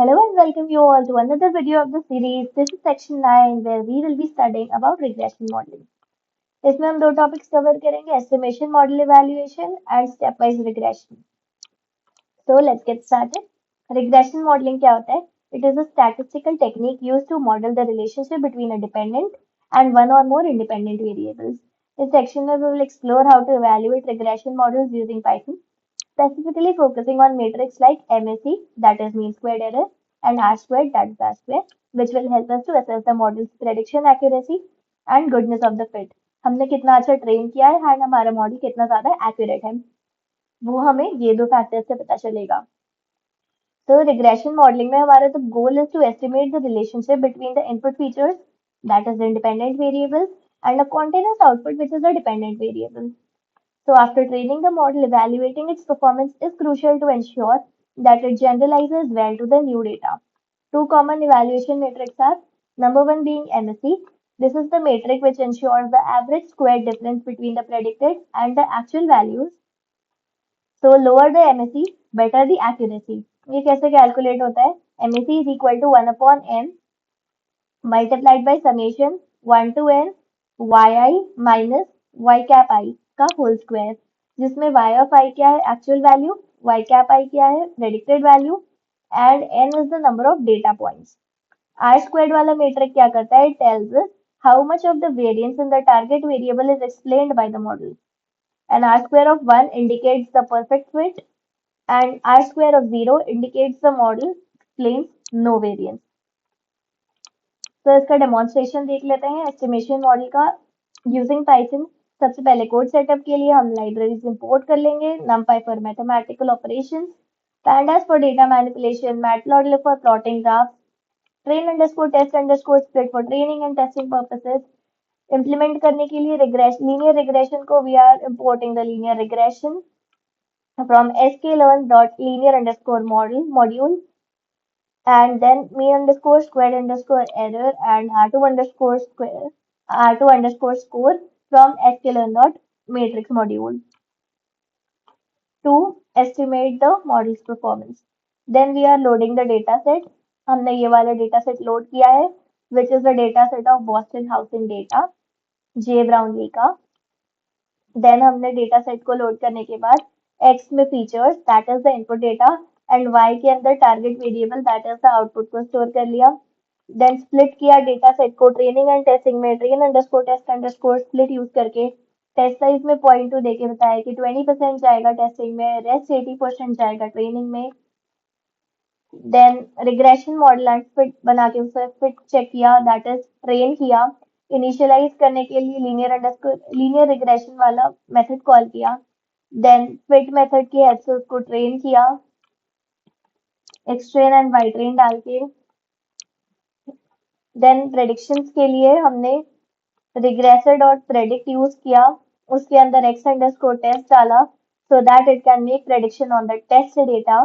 Hello and welcome you all to another video of the series. This is section 9 where we will be studying about regression modeling. इसमें हम दो topics cover करेंगे estimation model evaluation and stepwise regression. So let's get started. Regression modeling क्या होता है? It is a statistical technique used to model the relationship between a dependent and one or more independent variables. इस section में we will explore how to evaluate regression models using Python, specifically focusing on metrics like MSE, that is mean squared error, and R squared, that is R square, which will help us to assess the model's prediction accuracy and goodness of the fit. हमने कितना अच्छा train किया है and हमारा model कितना ज्यादा accurate है, वो हमें ये दो फैक्टर्स से पता चलेगा. तो रिग्रेशन मॉडलिंग में हमारा तो goal is to estimate the relationship between the input features, that is the independent variables, and the continuous output which is the dependent variable. So after training the model, evaluating its performance is crucial to ensure that it generalizes well to the new data. Two common evaluation metrics are number one being MSE. This is the metric which ensures the average square difference between the predicted and the actual values. So lower the MSE, better the accuracy. ये कैसे calculate होता है? MSE is equal to 1 upon n multiplied by summation 1 to n yi minus y cap I का whole square, जिसमें y of I क्या है? Actual value. y cap I क्या है? Predicted value. And n is the number of data points. R squared वाला metric क्या करता है? It tells us how much of the variance in the target variable is explained by the model. And R square of 1 indicates the perfect fit, and R square of 0 indicates the model explains no variance. तो इसका demonstration देख लेते हैं estimation model का using Python. सबसे पहले code setup के लिए हम लाइब्रेरीज इंपोर्ट कर लेंगे. numpy for mathematical operations, pandas for data manipulation, matplotlib for plotting graphs, train underscore test underscore split for training and testing purposes. Implement करने के लिए लीनियर रिग्रेशन को we are importing the linear regression from sklearn.linear underscore module, and then mean underscore squared underscore error and r2 underscore score from sklearn dot matrix module to estimate the model's performance. Then we are loading the data set. हमने ये वाला data set load किया है, which is the data set of Boston housing data, J Brownlee का. Then हमने data set को load करने के बाद x में features, that is the input data, and y के अंदर target variable, that is the output को स्टोर कर लिया. देन स्प्लिट किया डेटा सेट को ट्रेनिंग एंड टेस्टिंग में. Train underscore test underscore split use करके टेस्ट साइज में 0.2 देके बताया कि 20% जाएगा टेस्टिंग में, रेस्ट 80% जाएगा ट्रेनिंग में. Then regression model and fit बना के उसे फिट चेक किया, दैट इज ट्रेन किया. इनिशियलाइज करने के लिए लीनियर रिग्रेशन वाला मेथड कॉल किया. देन फिट मेथड की हेल्प से उसको ट्रेन किया, X train and Y train डाल के. देन प्रेडिक्शंस के लिए हमने रिग्रेसर डॉट प्रेडिक्ट यूज किया, उसके अंदर एक्स अंडरस्कोर टेस्ट डाला so that it can make prediction on the test data.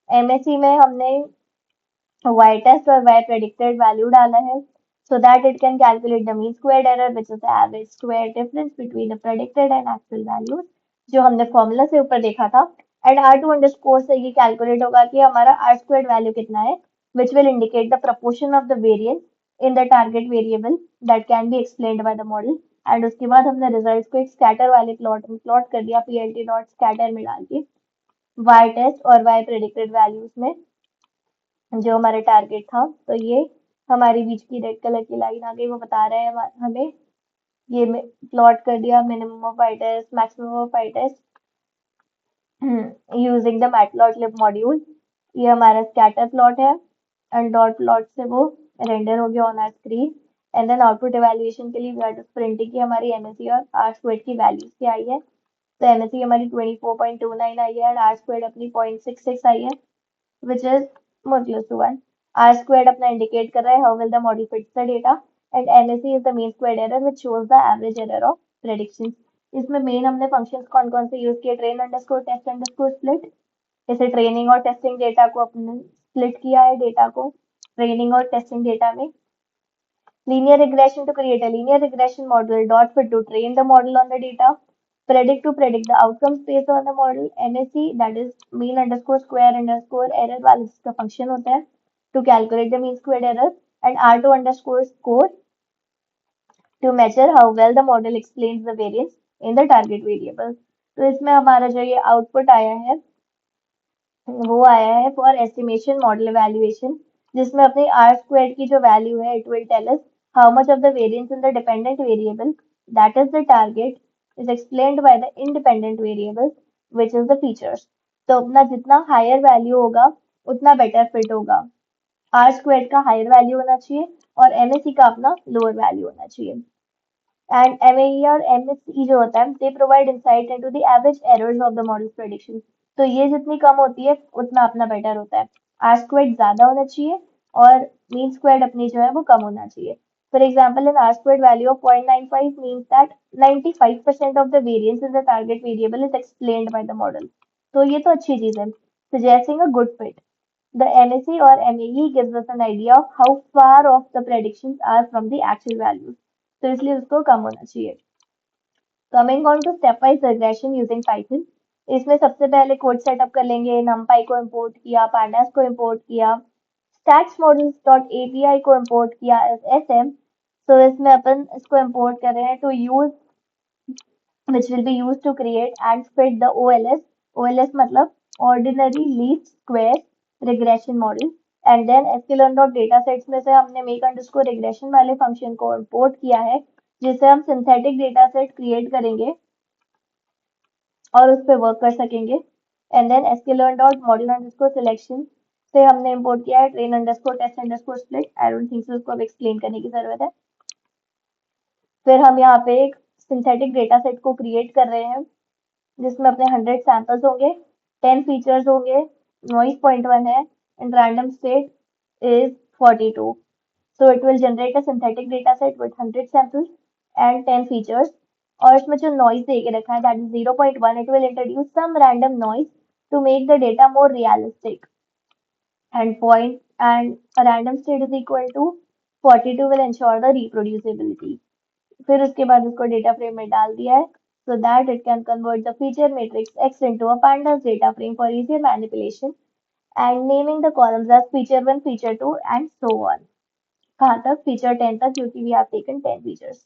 MSC में हमने y test और y predicted value डाला है so that it can calculate the mean squared error, which is the average square difference between the predicted and actual values, जो हमने formula से ऊपर देखा था. एंड r2 अंडरस्कोर से ये कैलकुलेट होगा कि हमारा r squared वैल्यू कितना है, which will indicate the proportion of the variance in the target variable that can be explained by the model. And उसके बाद हमने रिजल्ट को एक स्कैटर वाले प्लॉट में प्लॉट कर दिया, plt डॉट स्कैटर में डाल के y टेस्ट और y predicted वैल्यूज में जो हमारा टारगेट था. तो ये हमारी बीच की रेड कलर की लाइन आ गई, वो बता रहे हैं हमें, ये प्लॉट कर दिया minimum of Y test, maximum of Y test using the matplotlib module. ये हमारा स्कैटर प्लॉट है एंड डॉट प्लॉट से वो रेंडर हो गया on our screen. And then output evaluation के लिए वी आर जस्ट प्रिंटिंग की हमारी एमएससी और आर स्क्वायर की वैल्यूज क्या आई है. तो एमएससी हमारी 24.29 आई है एंड आर स्क्वायर अपनी 0.66 आई है, which is more close to 1. R squared अपना indicate कर रहा है how well the model fits the data, and MSE is the mean squared error which shows the average error of predictions. इसमें main हमने functions कौन कौन से use किए? Train underscore test underscore split, इसे ट्रेनिंग और टेस्टिंग डेटा को अपने स्प्लिट किया है, डेटा को ट्रेनिंग और टेस्टिंग डेटा में. linear regression to create a linear regression model, dot fit to train the model on the data, predict to predict the outcomes based on the model, MSE that is mean underscore square underscore error वाला जिसका function होता है, to calculate the mean squared error, and R2 underscore score to measure how well the model explains the variance in the target variable. तो इसमें हमारा जो ये output आया है वो आया है फॉर एस्टिमेशन मॉडल इवैल्यूएशन, जिसमें अपनी आर स्क्वायर की जो वैल्यू है it will tell us how much of the variance in the dependent variable that is the target is explained by the independent variable which is the features. तो अपना जितना higher value होगा उतना better fit होगा। R square का higher value होना चाहिए और एमएससी का अपना लोअर वैल्यू होना चाहिए। And MAE और MSE जो होता है they provide insight into the average errors of the model's prediction। तो ये जितनी कम होती है उतना अपना बेटर होता है। R squared ज्यादा होना चाहिए और mean squared अपनी जो है वो कम होना चाहिए। For example, an R squared value of 0.95 means that 95% of the variance in the target variable is explained by the model। तो ये तो अच्छी चीज है, suggesting a good fit। The MSE or MAE gives us an idea of how far off the predictions are from the actual values। तो इसलिए उसको कम होना चाहिए। Coming on to stepwise regression using Python, इसमें सबसे पहले कोड सेटअप कर लेंगे। नमपाई को इंपोर्ट किया, pandas को इंपोर्ट किया, स्टैट्स मॉडल्स डॉट एपीआई को इंपोर्ट किया एस एसएम। तो इसमें अपन इसको इंपोर्ट कर रहे हैं to use which will be used to create and fit the OLS। OLS मतलब ordinary least square regression model। and then sklearn.datasets में से हमने make underscore regression वाले फंक्शन को इंपोर्ट किया है जिससे हम सिंथेटिक डेटा सेट क्रिएट करेंगे और उस पर वर्क कर सकेंगे। And then sklearn.model underscore selection से हमने इंपोर्ट किया है train underscore test underscore split। I don't think उसको अब एक्सप्लेन करने की जरूरत है। फिर हम यहाँ पे एक सिंथेटिक डेटा सेट को क्रिएट कर रहे हैं जिसमें अपने 100 सैंपल्स होंगे, 10 फीचर्स होंगे, नॉइस 0.1 है and random state is 42। So it will generate a synthetic data set with 100 samples and 10 features। और इसमें जो noise दे के रखा है that is 0.1, it will introduce some random noise to make the data more realistic। and point and a random state is equal to 42 will ensure the reproducibility। फिर उसके बाद उसको डेटा फ्रेम में डाल दिया है so that it can convert the feature matrix X into a pandas data frame for easier manipulation and naming the columns as feature 1, feature 2 and so on। कहाँ तक? फीचर 10 तक, क्योंकि we have taken 10 features.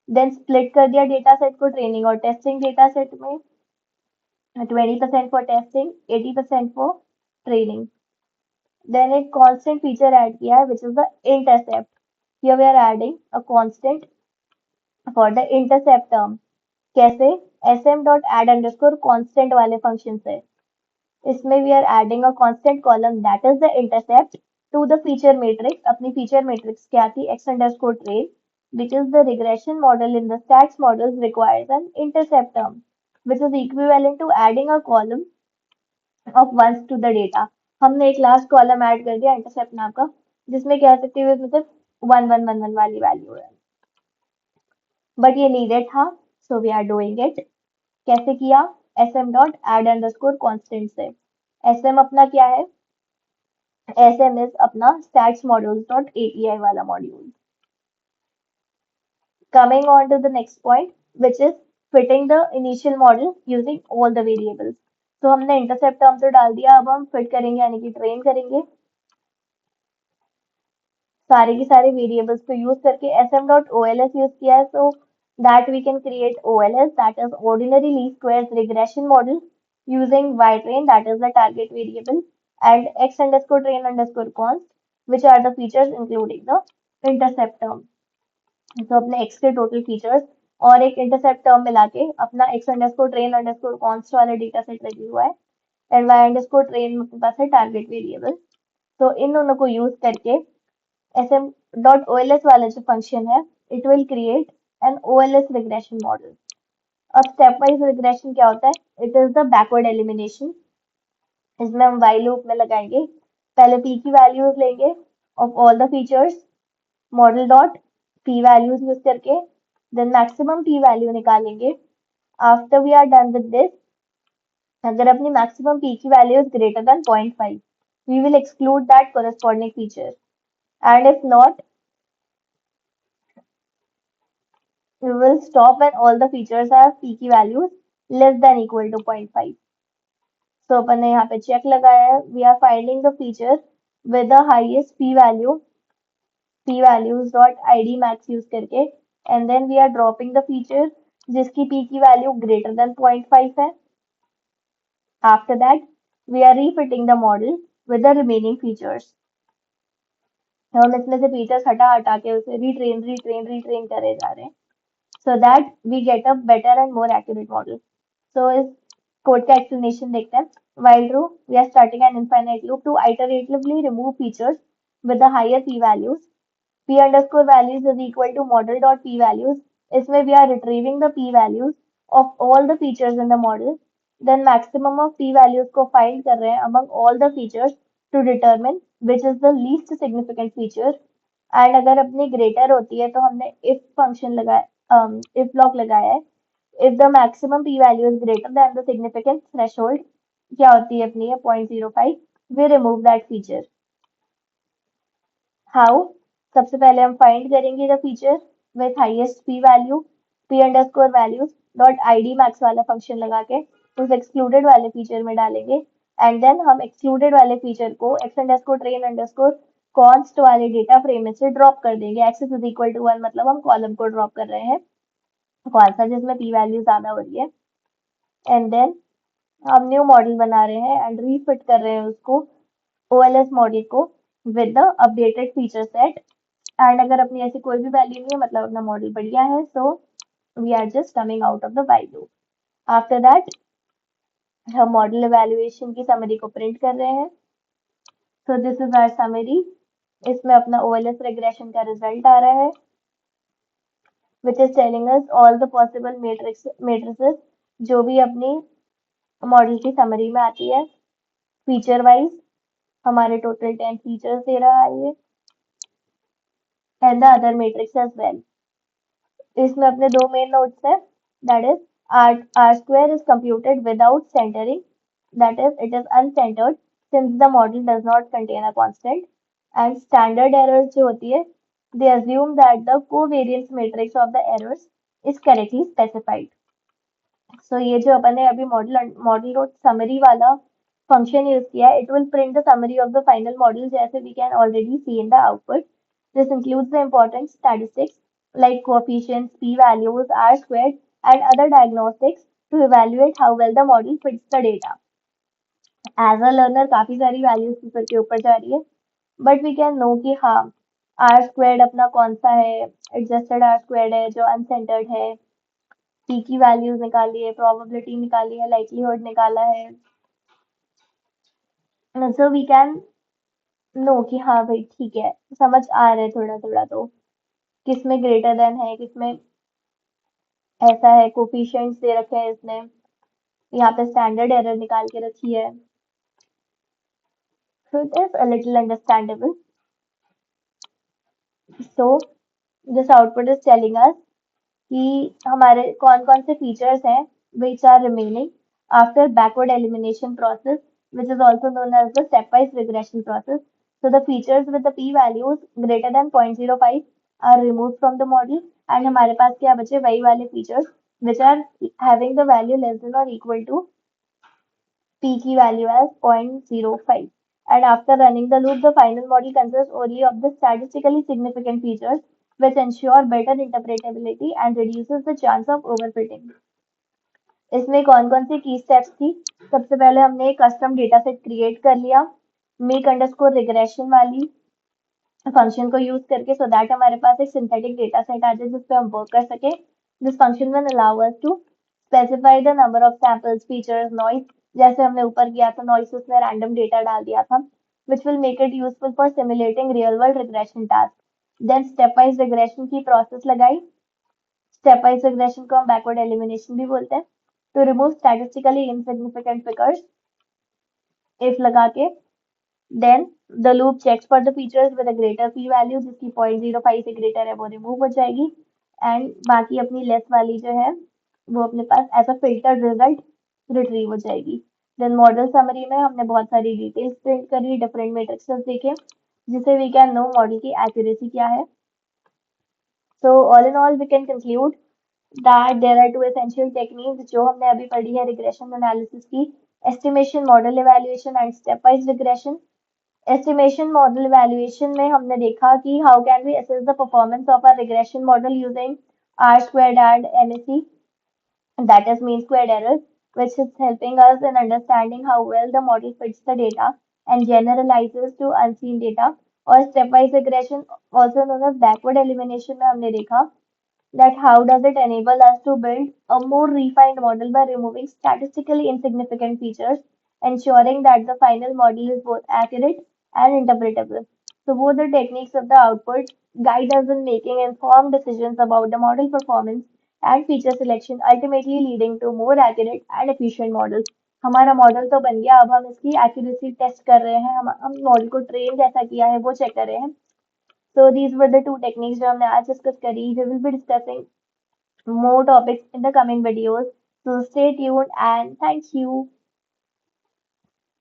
Then split कर दिया data set को training और testing data set में, 20% for testing, 80% for training. Then एक कांस्टेंट फीचर ऐड किया है which is the intercept. Here we are adding a constant for the intercept term. कैसे? sm dot add underscore constant वाले function से। इसमें we are adding a constant column that is the intercept to the feature matrix. अपनी feature matrix क्या थी? x underscore train because the regression model in the stats models requires an intercept term which is equivalent to adding a column of ones to the data। हमने एक last column add कर दिया intercept नाम का जिसमें कह सकते हो इसमें सिर्फ 1111 वाली वैल्यू है, बट ये नीडेड था so we are doing it. कैसे किया? sm dot add underscore constant से। sm अपना क्या है? sm इज अपना stats models डॉट api वाला module. Coming on to the next point, which is fitting the initial model using all the variables। तो हमने इंटरसेप्ट टर्म तो डाल दिया, अब हम फिट करेंगे यानी कि ट्रेन करेंगे सारे के सारे वेरिएबल्स को यूज करके। sm.ols यूज किया है so that we can create OLS, that is ordinary least squares regression model using ytrain, that is the target variable, and x underscore train underscore const which are the features including the intercept term। तो अपने x के total features और एक intercept term मिला के अपना x underscore train underscore const वाला data set ready हुआ है एंड y अंडरस्कोर ट्रेन में अपने पास है टारगेट वेरिएबल। तो इन दोनों को यूज करके sm.ols वाला जो फंक्शन है it will create an OLS regression model. अब स्टेप वाइज रिग्रेशन क्या होता है? It is the backward elimination. इसमें हम while लूप में लगाएंगे, पहले p की वैल्यूज लेंगे of all the features, model dot p values use करके, देन मैक्सिमम p वैल्यू निकालेंगे। After we are done with this, अगर अपनी मैक्सिमम p की value is greater than 0.5 we will exclude that corresponding feature and if not we will stop when all the features have p की values less than equal to 0.5। so अपन ने यहाँ पे check लगाया है, we are finding the feature with the highest p values dot id max use करके, and then we are dropping the feature जिसकी p की value greater than 0.5 है. After that, we are refitting the model with the remaining features. हम इसमें से features हटा हटा के उसे रिट्रेन करे जा रहे हैं, so that we get a better and more accurate model. So इस कोड का explanation देखते हैं. While true, we are starting an infinite loop to iteratively remove features with the higher p values. P underscore values is equal to model dot p values. इसमें we are retrieving the p values of all the features in the model. Then maximum of p values को find कर रहे हैं among all the features to determine which is the least significant feature. And अगर अपनी greater होती है तो हमने if function लगाया, if block लगाया है. If the maximum p value is greater than the significance threshold, क्या होती है अपनी 0.05, we remove that feature. How? सबसे पहले हम फाइंड करेंगे the feature with highest p value, p underscore values dot id max वाला फंक्शन लगा के उस एक्सक्लूडेड वाले फीचर में डालेंगे. एंड देन हम एक्सक्लूडेड वाले फीचर को x underscore train underscore const वाले डेटा फ्रेम में से ड्रॉप कर देंगे. एक्सेस इज इक्वल टू 1 मतलब हम कॉलम को ड्रॉप कर रहे हैं, कौन सा जिसमें p वैल्यू ज्यादा हो रही है. एंड देन हम न्यू मॉडल बना रहे हैं एंड रीफिट कर रहे हैं उसको OLS मॉडल को with the updated feature set. And अगर अपनी ऐसी कोई भी वैल्यू नहीं है मतलब अपना मॉडल बढ़िया है, so we are just coming out of the while loop. After that हम मॉडल इवैल्यूएशन की समरी को प्रिंट कर रहे हैं. So this is our summary. इसमें अपना OLS रिग्रेशन का रिजल्ट आ रहा है which is telling us all the possible metrics जो भी अपनी मॉडल की समरी में आती है. फीचर वाइज हमारे टोटल 10 फीचर्स दे रहा है ये, and the other matrix as well. इसमें अपने दो मेन नोट्स है, that is r square is computed without centering, that is it is uncentered since the model does not contain a constant. And standard errors जो होती है, they assume that the covariance matrix of the errors is correctly specified. So ये जो अपन ने अभी model dot summary वाला function use किया है, it will print the summary of the final model जैसे we can already see in the output. This includes the important statistics like coefficients, p values, r squared and other diagnostics to evaluate how well the model fits the data. As a learner काफी सारी values ऊपर के ऊपर जा रही है, but we can no कि हाँ आर स्क्वेयर्ड अपना कौन सा है, एडजस्टेड आर स्क्वेयर्ड है जो अनसेंटर्ड है, p की वैल्यूज निकाली है, प्रोबेबिलिटी निकाली है, लाइक्लीहुड निकाला है. सो वी कैन नो कि हाँ भाई ठीक है, समझ आ रहा है थोड़ा थोड़ा तो किसमें ग्रेटर देन है, किसमें ऐसा है. कोफिशिएंट्स दे रखे हैं इसने, यहाँ पे स्टैंडर्ड एरर निकाल के रखी है. So it is a little understandable. So this output is telling अस कि हमारे कौन कौन से फीचर्स हैं which are remaining after backward elimination process, which is also known as the stepwise regression process. So the features with the p values greater than 0.05 are removed from the model and हमारे पास क्या बचे, वही वाले features which are having the value less than or equal to p की value as 0.05. And after running the loop, the final model consists only of the statistically significant features which ensure better interpretability and reduces the chance of overfitting. इसमें कौन कौन सी की steps थी. सबसे पहले हमने एक कस्टम डेटा सेट क्रिएट कर लिया मेक अंडरस्कोर रिग्रेशन वाली फंक्शन को यूज करके, सो दैट हमारे पास एक सिंथेटिक डेटा सेट आ जाए जिस पे हम वर्क कर सके. This function will allow us to specify the number of samples, features, noise, जैसे हमने ऊपर किया था नॉइस उसमें रैंडम डेटा डाल दिया था, which will make it useful for simulating real world regression tasks. Then stepwise regression की प्रोसेस लगाई. stepwise regression को हम backward elimination भी बोलते हैं. To remove statistically insignificant figures, if लगा के, then the loop checks for the features with a greater p value जिसकी 0.05 से greater है वो remove हो जाएगी. and बाकी अपनी less वाली जो है वो अपने पास ऐसा filtered result retrieve हो जाएगी. देन मॉडल समरी में हमने बहुत सारी डिटेल्स प्रिंट करी, डिफरेंट मैट्रिक्स देखे जिससे वी कैन नो मॉडल की एक्यूरेसी क्या है. So all in all we can conclude that there are two essential techniques जो हमने अभी पढ़ी है रिग्रेशन एनालिसिस की, estimation, model evaluation and stepwise regression. Estimation model evaluation में हमने देखा कि how can we assess the performance of a regression model using R squared and MSE, that is mean squared error, which is helping us in understanding how well the model fits the data and generalizes to unseen data. और stepwise regression, also known as backward elimination, में हमने देखा that how does it enable us to build a more refined model by removing statistically insignificant features, ensuring that the final model is both accurate and interpretable. So both the techniques of the output guide us in making informed decisions about the model performance and feature selection, ultimately leading to more accurate and efficient models. हमारा model तो बन गया, अब हम इसकी accuracy test कर रहे हैं, हम मॉडल को ट्रेन जैसा किया है वो चेक कर रहे हैं. So these were the two techniques जो हमने आज डिस्कस करी. We will be discussing more topics in the coming videos. So stay tuned and thank you.